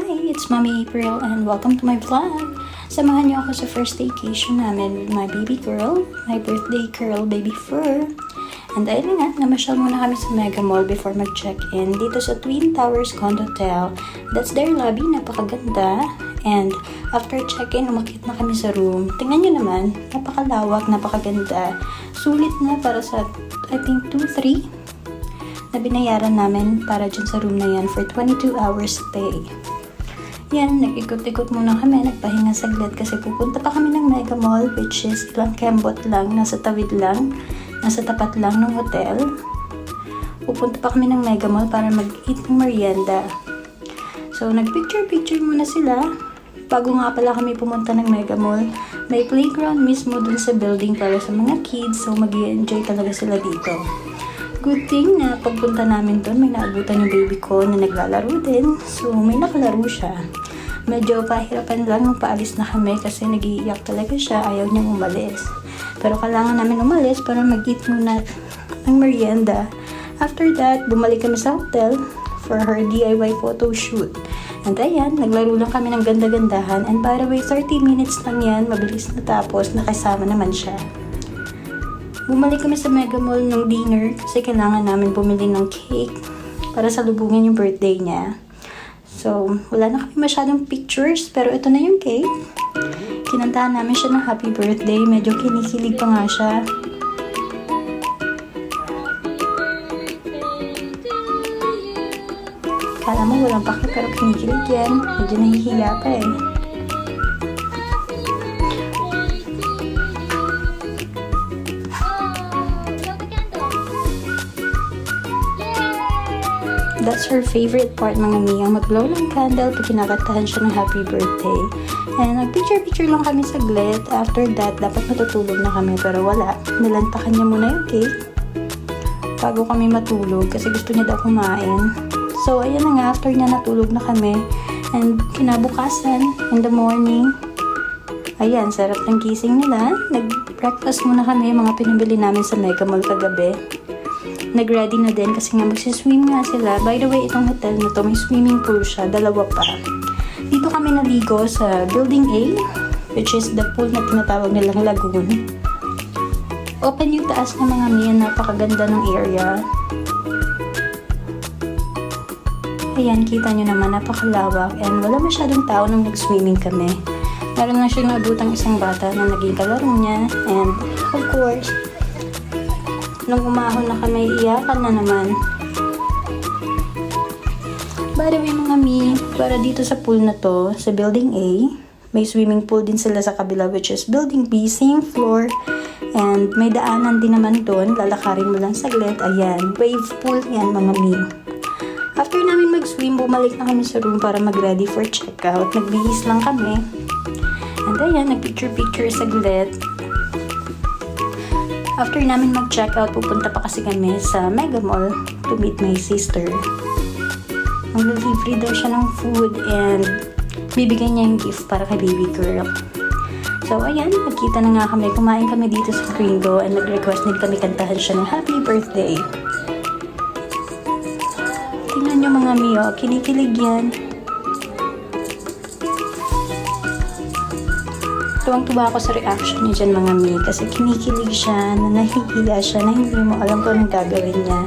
Hi! It's Mommy April and welcome to my vlog. Samahan niyo ako sa first vacation namin with my baby girl, my birthday girl, baby fur. And ayun nga, namasyal muna kami sa Mega Mall before mag-check-in dito sa Twin Towers Condotel. That's their lobby, napakaganda. And after check-in, umakit na kami sa room. Tingnan nyo naman, napakalawak, napakaganda. Sulit na para sa, I think, 2-3 na binayaran namin para dyan sa room na yan for 22 hours stay. Yan, nag-ikot-ikot muna kami, nagpahinga saglit kasi pupunta pa kami ng Mega Mall, which is ilang kembot lang, nasa tawid lang, nasa tapat lang ng hotel. Pupunta pa kami ng Mega Mall para mag-eat ng merienda. So, nag-picture-picture muna sila. Bago nga pala kami pumunta ng Mega Mall, may playground mismo dun sa building para sa mga kids, so mag-i-enjoy talaga sila dito. Good thing na pagpunta namin doon, may naabutan yung baby ko na naglalaro din. So, may nakalaro siya. Medyo pahirapan lang nung paalis na kami kasi nag-iiyak talaga siya. Ayaw niyang umalis. Pero kailangan namin umalis para mag-eat muna ng merienda. After that, bumalik kami sa hotel for her DIY photo shoot. And ayan, naglaro lang kami ng ganda-gandahan. And by the way, 30 minutes lang yan. Mabilis natapos. Nakasama naman siya. Bumalik kami sa Mega Mall ng dinner kasi kailangan namin bumili ng cake para salubungin yung birthday niya. So, wala na kami masyadong pictures pero ito na yung cake. Kinantahan namin siya ng happy birthday. Medyo kinikilig pa nga siya. Kala mo walang pake pero kinikilig yan. Medyo nahihiya pa eh. That's her favorite part, mga mi, ang mag-blow ng candle pag kinakantahan siya ng happy birthday. And nag-picture-picture lang kami saglit. After that, dapat matutulog na kami pero wala. Nilantakan niya muna yung cake bago kami matulog kasi gusto niya daw kumain. So, ayan na nga, after niya natulog na kami. And kinabukasan, in the morning, ayan, sarap ng gising nila. Nag-breakfast muna kami, mga pinabili namin sa Mega Mall kagabi. Nag-ready na din kasi nga magsiswim nga sila. By the way, itong hotel na to, may swimming pool siya, dalawa pa. Dito kami naligo sa Building A, which is the pool na tinatawag nilang lagoon. Open yung taas ng mga miyan, napakaganda ng area. Ayan, kita nyo naman, napakalawak and wala masyadong tao nung nag-swimming kami. Meron lang siyang nabutang isang bata na naging kalaro niya and of course, nung umahon na kami, iyakan na naman. By the way mga mi, para dito sa pool na to, sa Building A, may swimming pool din sila sa kabila which is Building B, same floor. And may daanan din naman doon, lalakarin mo lang saglit. Ayan, wave pool yan mga mi. After namin mag-swim, bumalik na kami sa room para mag-ready for checkout. Nagbihis lang kami. And ayan, nag-picture-picture saglit. After namin mag-checkout, pupunta pa kasi kami sa Mega Mall to meet my sister. Mag-delivery daw siya ng food and bibigay niya yung gift para kay baby girl. So, ayan, nagkita na nga kami. Kumain kami dito sa Gringo and nag-request din kami kantahan siya ng happy birthday. Tingnan nyo mga miyo, kinikilig yan. Tuwang-tuwa ako sa reaction niya dyan mga mi kasi kinikilig siya, na nahihiya siya, na hindi mo alam kung anong gagawin niya.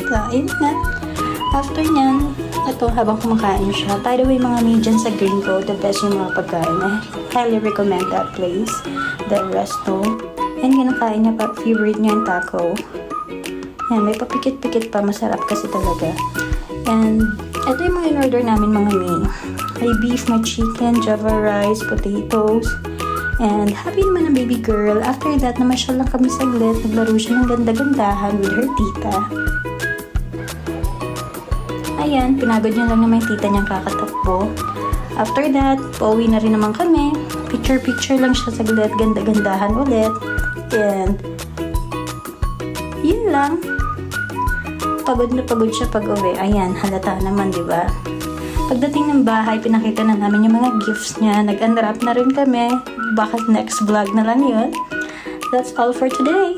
Kain na. After nyan, ito, habang kumakain siya. By the way, mga mi dyan sa Gringo, the best yung mga pagkain. I highly recommend that place. The resto. And kinakain niya pa, favorite niya yung taco. Yan, may papikit-pikit pa. Masarap kasi talaga. And, ito yung mga in-order namin mga mi. May beef, may chicken, java rice, potatoes. And, happy naman ang baby girl. After that, namasyal lang kami saglit. Naglaro siya ng ganda-gandahan with her tita. Ayan, pinagod niya lang naman yung tita niyang kakatakbo. After that, pauwi na rin naman kami. Picture-picture lang siya saglit, ganda-gandahan ulit. And, yun lang. pagod na pagod siya pag-uwi. Ayan, halata naman, di ba? Pagdating ng bahay, pinakita na namin yung mga gifts niya. Nag-unwrap na rin kami. Bakit next vlog na lang yun? That's all for today.